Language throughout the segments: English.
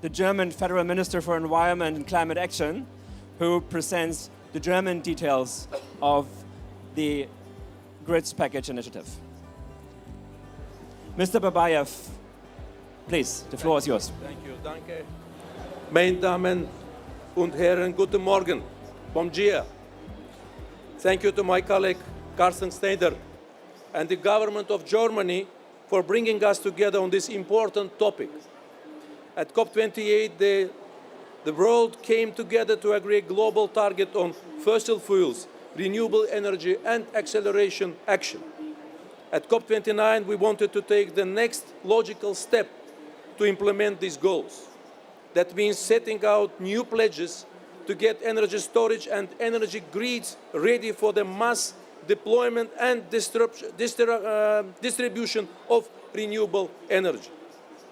the German Federal Minister for Environment and Climate Action, who presents the German details of the Grids Package initiative. Mr. Babayev, please, the floor is yours. Thank you. Danke. Meine Damen und Herren, guten Morgen. Bom dia. Thank you to my colleague Carsten Schneider and the government of Germany for bringing us together on this important topic. At COP28, the world came together to agree a global target on fossil fuels, renewable energy and acceleration action. At COP29, we wanted to take the next logical step to implement these goals. That means setting out new pledges to get energy storage and energy grids ready for the mass deployment and distribution of renewable energy.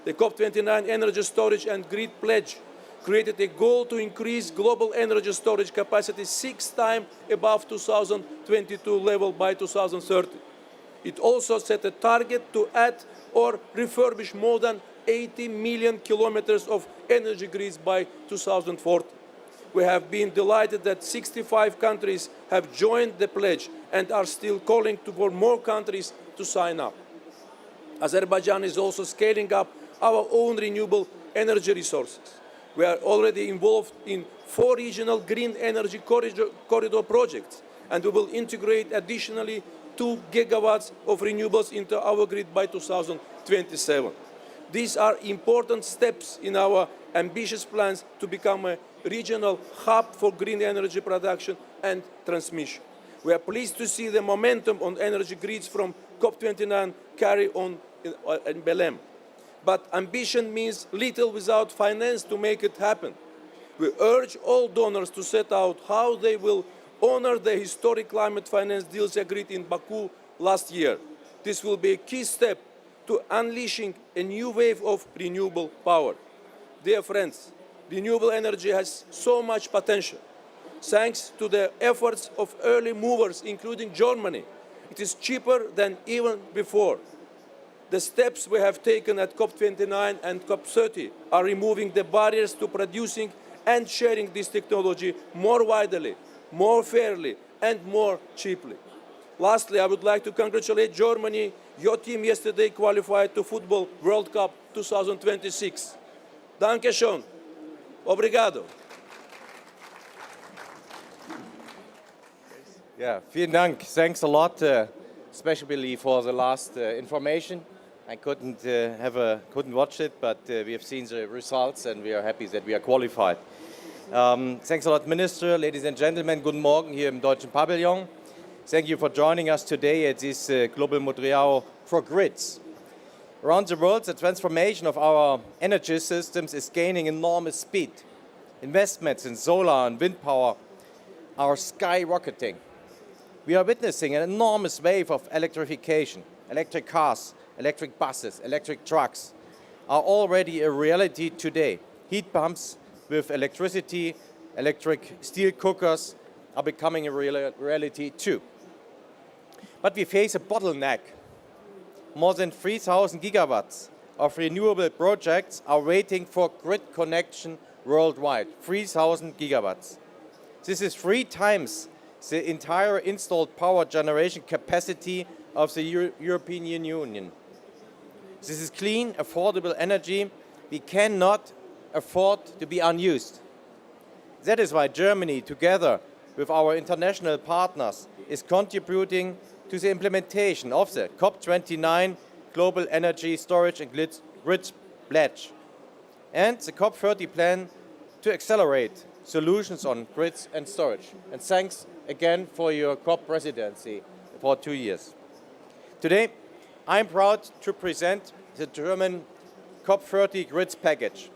The COP29 Energy Storage and Grid Pledge created a goal to increase global energy storage capacity 6 times above 2022 level by 2030. It also set a target to add or refurbish more than 80 million kilometers of energy grids by 2040. We have been delighted that 65 countries have joined the pledge and are still calling for more countries to sign up. Azerbaijan is also scaling up our own renewable energy resources. We are already involved in 4 regional green energy corridor projects, and we will integrate additionally 2 gigawatts of renewables into our grid by 2027. These are important steps in our ambitious plans to become a regional hub for green energy production and transmission. We are pleased to see the momentum on energy grids from COP29 carry on in Belém. But ambition means little without finance to make it happen. We urge all donors to set out how they will honor the historic climate finance deals agreed in Baku last year. This will be a key step to unleashing a new wave of renewable power. Dear friends, renewable energy has so much potential. Thanks to the efforts of early movers, including Germany, it is cheaper than even before. The steps we have taken at COP29 and COP30 are removing the barriers to producing and sharing this technology more widely, more fairly, and more cheaply. Lastly, I would like to congratulate Germany. Your team yesterday qualified to Football World Cup 2026. Danke schön. Obrigado. Yeah, vielen Dank. Thanks a lot, especially for the last information. I couldn't watch it, but we have seen the results and we are happy that we are qualified. Thanks a lot, Minister. Ladies and gentlemen, guten Morgen hier im deutschen Pavilion. Thank you for joining us today at this Global Madrigal for Grids. Around the world, the transformation of our energy systems is gaining enormous speed. Investments in solar and wind power are skyrocketing. We are witnessing an enormous wave of electrification. Electric cars, electric buses, electric trucks are already a reality today. Heat pumps with electricity, electric steel cookers are becoming a reality too. But we face a bottleneck. More than 3,000 gigawatts of renewable projects are waiting for grid connection worldwide. 3,000 gigawatts. This is 3 times the entire installed power generation capacity of the European Union. This is clean, affordable energy we cannot afford to be unused. That is why Germany, together with our international partners, is contributing to the implementation of the COP29 Global Energy Storage and Grids Pledge and the COP30 plan to accelerate solutions on grids and storage. And thanks again for your COP presidency for 2 years. Today, I'm proud to present the German COP30 Grids Package.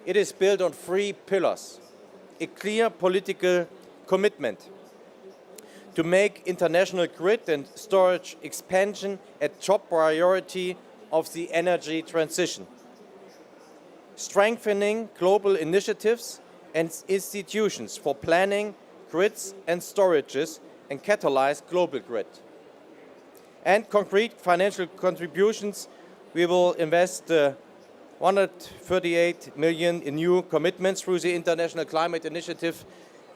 It is built on 3 pillars. A clear political commitment to make international grid and storage expansion a top priority of the energy transition. Strengthening global initiatives and institutions for planning, grids and storages and catalyze global grid. And concrete financial contributions, we will invest 138 million in new commitments through the International Climate Initiative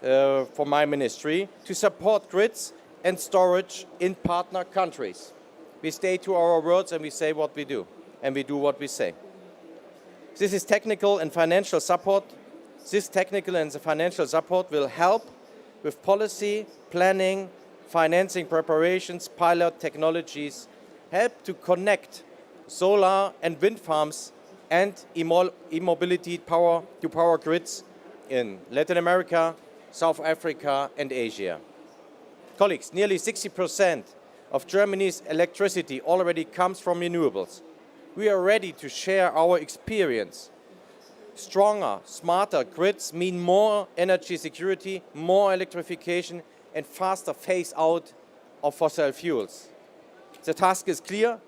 for my ministry to support grids and storage in partner countries. We stay to our words and we say what we do, and we do what we say. This is technical and financial support. This technical and the financial support will help with policy, planning, financing preparations, pilot technologies, help to connect solar and wind farms and e-mobility power to power grids in Latin America, South Africa and Asia. Colleagues, nearly 60% of Germany's electricity already comes from renewables. We are ready to share our experience. Stronger, smarter grids mean more energy security, more electrification and faster phase out of fossil fuels. The task is clear.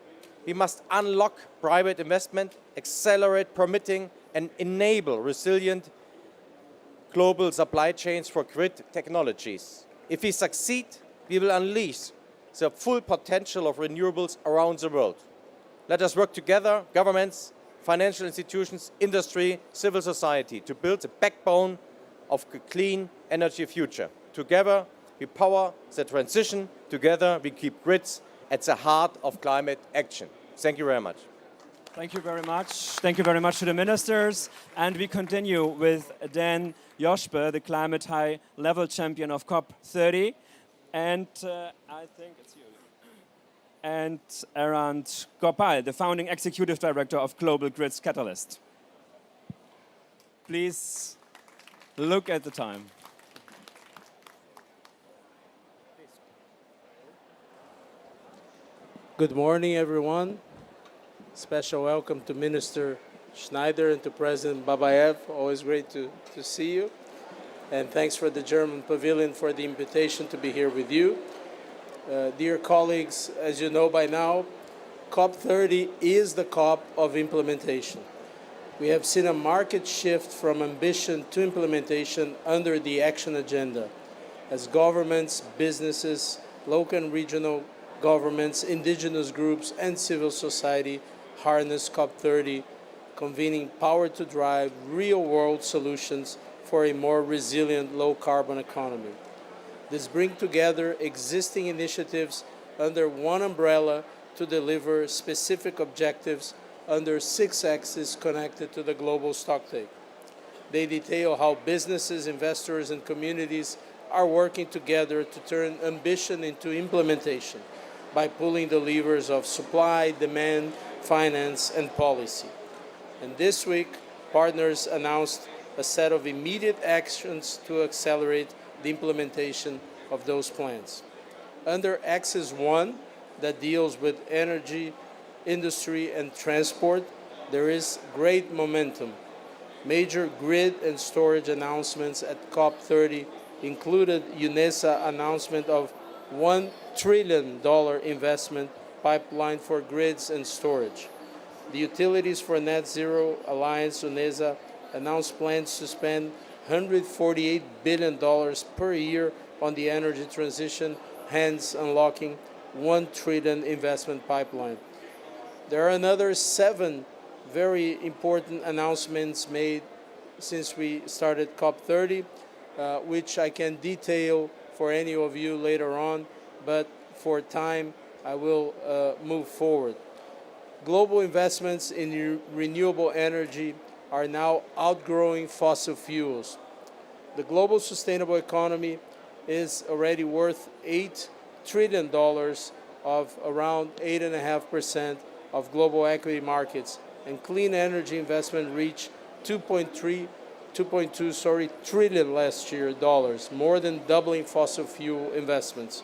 We must unlock private investment, accelerate permitting and enable resilient global supply chains for grid technologies. If we succeed, we will unleash the full potential of renewables around the world. Let us work together, governments, financial institutions, industry, civil society, to build the backbone of a clean energy future. Together, we power the transition. Together, we keep grids at the heart of climate action. Thank you very much. Thank you very much. Thank you very much to the ministers. And we continue with Dan Ioschpe, the climate high-level champion of COP30. And I think it's you. And Anand Gopal, the founding executive director of Global Grids Catalyst. Please look at the time. Good morning, everyone. Special welcome to Minister Schneider and to President Babayev. Always great to see you. And thanks for the German Pavilion for the invitation to be here with you. Dear colleagues, as you know by now, COP30 is the COP of implementation. We have seen a marked shift from ambition to implementation under the action agenda, as governments, businesses, local and regional governments, indigenous groups, and civil society harness COP30, convening power to drive real-world solutions for a more resilient, low-carbon economy. This brings together existing initiatives under one umbrella to deliver specific objectives under 6 axes connected to the global stocktake. They detail how businesses, investors, and communities are working together to turn ambition into implementation by pulling the levers of supply, demand, finance, and policy. And this week, partners announced a set of immediate actions to accelerate the implementation of those plans. Under Axis 1, that deals with energy, industry, and transport, there is great momentum. Major grid and storage announcements at COP30 included UNESA announcement of $1 trillion investment pipeline for grids and storage. The Utilities for Net Zero Alliance, UNESA, announced plans to spend $148 billion per year on the energy transition, hence unlocking $1 trillion investment pipeline. There are another 7 very important announcements made since we started COP30, which I can detail for any of you later on, but for time, I will move forward. Global investments in renewable energy are now outgrowing fossil fuels. The global sustainable economy is already worth $8 trillion of around 8.5% of global equity markets, and clean energy investment reached 2.2 trillion last year dollars, more than doubling fossil fuel investments.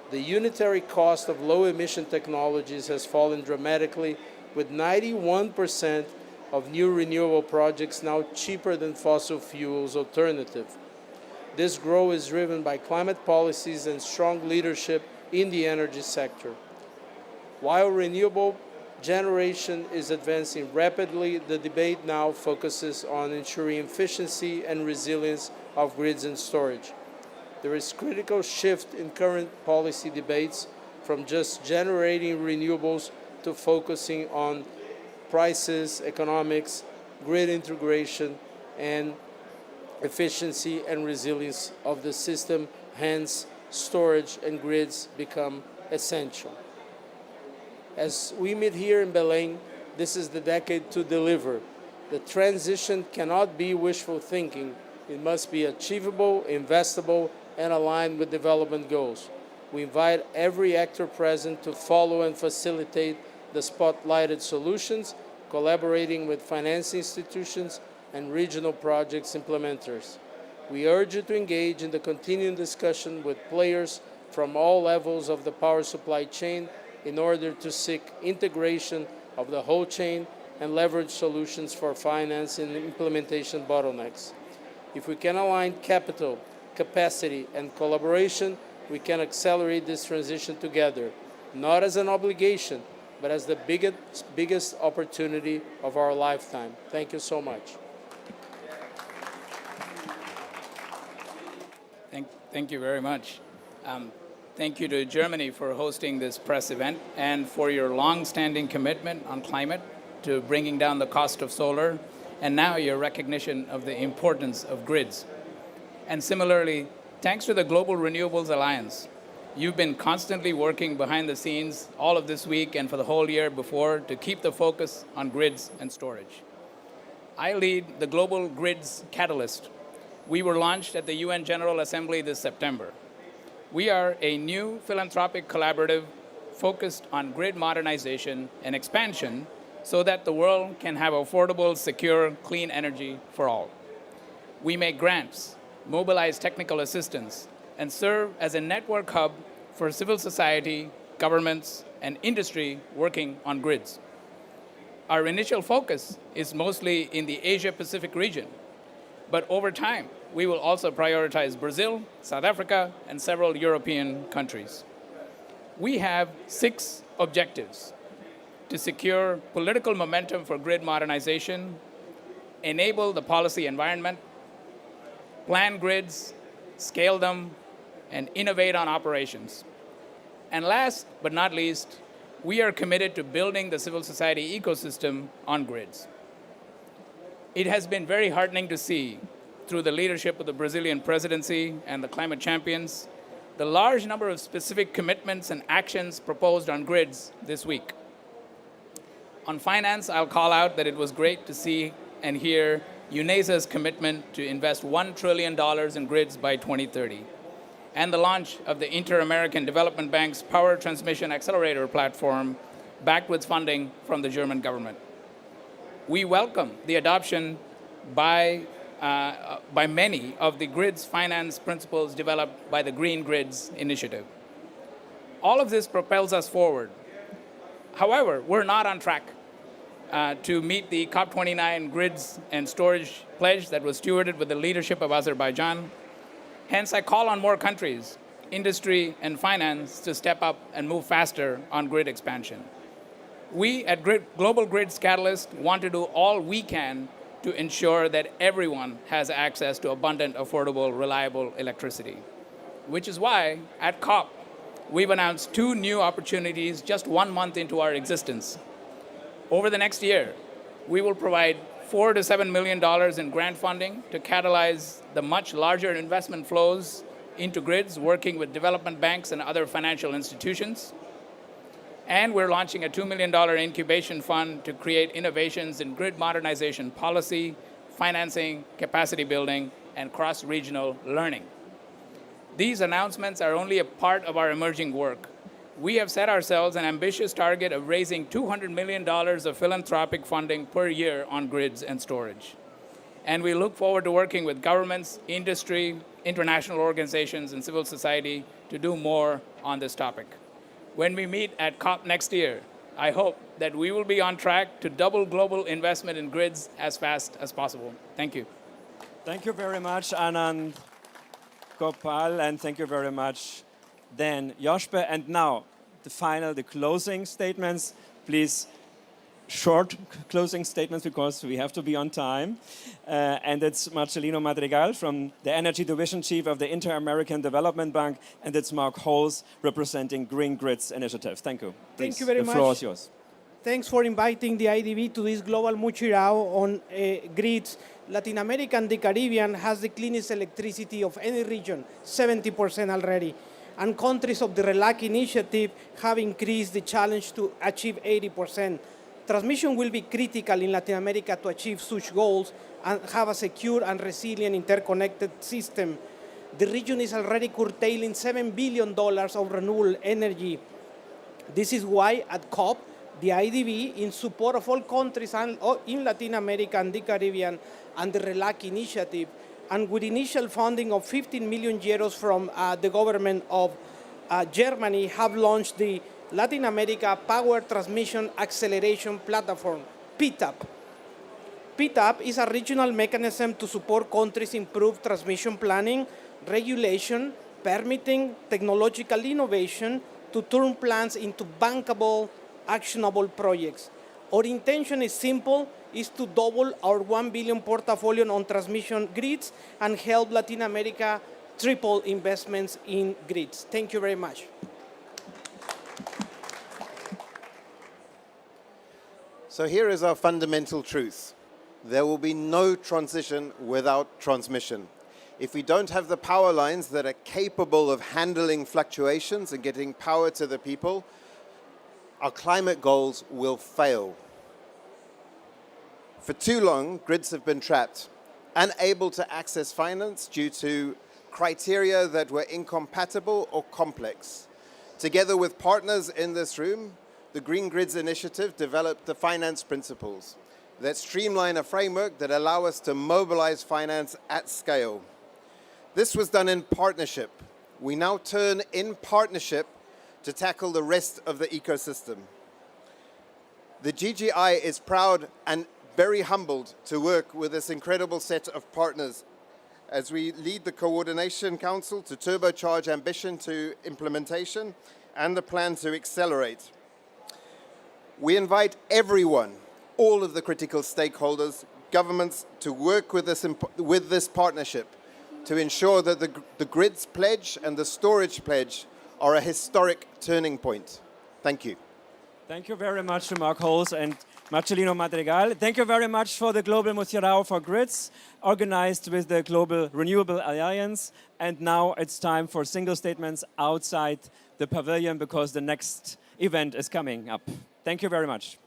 The unitary cost of low-emission technologies has fallen dramatically, with 91% of new renewable projects now cheaper than fossil fuels alternative. This growth is driven by climate policies and strong leadership in the energy sector. While renewable generation is advancing rapidly, the debate now focuses on ensuring efficiency and resilience of grids and storage. There is critical shift in current policy debates from just generating renewables to focusing on prices, economics, grid integration, and efficiency and resilience of the system. Hence, storage and grids become essential. As we meet here in Belém, this is the decade to deliver. The transition cannot be wishful thinking. It must be achievable, investable, and aligned with development goals. We invite every actor present to follow and facilitate the spotlighted solutions, collaborating with finance institutions and regional projects implementers. We urge you to engage in the continuing discussion with players from all levels of the power supply chain in order to seek integration of the whole chain and leverage solutions for finance and implementation bottlenecks. If we can align capital, capacity, and collaboration, we can accelerate this transition together, not as an obligation, but as the biggest opportunity of our lifetime. Thank you so much. Thank you very much. Thank you to Germany for hosting this press event and for your long-standing commitment on climate to bringing down the cost of solar, and now your recognition of the importance of grids. And similarly, thanks to the Global Renewables Alliance, you've been constantly working behind the scenes all of this week and for the whole year before to keep the focus on grids and storage. I lead the Global Grids Catalyst. We were launched at the UN General Assembly this September. We are a new philanthropic collaborative focused on grid modernization and expansion so that the world can have affordable, secure, clean energy for all. We make grants, mobilize technical assistance, and serve as a network hub for civil society, governments, and industry working on grids. Our initial focus is mostly in the Asia-Pacific region, but over time, we will also prioritize Brazil, South Africa, and several European countries. We have 6 objectives: to secure political momentum for grid modernization, enable the policy environment, plan grids, scale them, and innovate on operations. And last but not least, we are committed to building the civil society ecosystem on grids. It has been very heartening to see, through the leadership of the Brazilian presidency and the climate champions, the large number of specific commitments and actions proposed on grids this week. On finance, I'll call out that it was great to see and hear UNESA's commitment to invest $1 trillion in grids by 2030, and the launch of the Inter-American Development Bank's Power Transmission Accelerator platform, backed with funding from the German government. We welcome the adoption by many of the grids finance principles developed by the Green Grids Initiative. All of this propels us forward. However, we're not on track to meet the COP29 grids and storage pledge that was stewarded with the leadership of Azerbaijan. Hence, I call on more countries, industry, and finance to step up and move faster on grid expansion. We at Global Grids Catalyst want to do all we can to ensure that everyone has access to abundant, affordable, reliable electricity. Which is why, at COP, we've announced 2 new opportunities just 1 month into our existence. Over the next year, we will provide $4 to $7 million in grant funding to catalyze the much larger investment flows into grids, working with development banks and other financial institutions. And we're launching a $2 million incubation fund to create innovations in grid modernization policy, financing, capacity building, and cross-regional learning. These announcements are only a part of our emerging work. We have set ourselves an ambitious target of raising $200 million of philanthropic funding per year on grids and storage. And we look forward to working with governments, industry, international organizations, and civil society to do more on this topic. When we meet at COP next year, I hope that we will be on track to double global investment in grids as fast as possible. Thank you. Thank you very much, Anand, Gopal, and thank you very much, Dan, Ioschpe. And now, the closing statements. Please, short closing statements because we have to be on time. And it's Marcelino Madrigal from the Energy Division Chief of the Inter-American Development Bank, and it's Marc Howells representing Green Grids Initiative. Thank you. Please, Thank you very much. The floor is yours. Thanks for inviting the IDB to this global Muchirao on grids. Latin America and the Caribbean has the cleanest electricity of any region, 70% already. And countries of the RELAC initiative have increased the challenge to achieve 80%. Transmission will be critical in Latin America to achieve such goals and have a secure and resilient interconnected system. The region is already curtailing $7 billion of renewable energy. This is why at COP, the IDB, in support of all countries in Latin America and the Caribbean, and the RELAC initiative, and with initial funding of 15 million euros from the government of Germany, have launched the Latin America Power Transmission Acceleration Platform, PTAP. PTAP is a regional mechanism to support countries improve transmission planning, regulation, permitting, technological innovation to turn plans into bankable, actionable projects. Our intention is simple, is to double our 1 billion portfolio on transmission grids and help Latin America triple investments in grids. Thank you very much. So here is our fundamental truth. There will be no transition without transmission. If we don't have the power lines that are capable of handling fluctuations and getting power to the people, our climate goals will fail. For too long, grids have been trapped, unable to access finance due to criteria that were incompatible or complex. Together with partners in this room, the Green Grids Initiative developed the finance principles that streamline a framework that allow us to mobilize finance at scale. This was done in partnership. We now turn in partnership to tackle the rest of the ecosystem. The GGI is proud and very humbled to work with this incredible set of partners as we lead the Coordination Council to turbocharge ambition to implementation and the plan to accelerate. We invite everyone, all of the critical stakeholders, governments, to work with this partnership to ensure that the Grids Pledge and the Storage Pledge are a historic turning point. Thank you. Thank you very much to Marc Howells and Marcelino Madrigal. Thank you very much for the Global Muchirao for Grids, organized with the Global Renewable Alliance. And now it's time for single statements outside the pavilion because the next event is coming up. Thank you very much.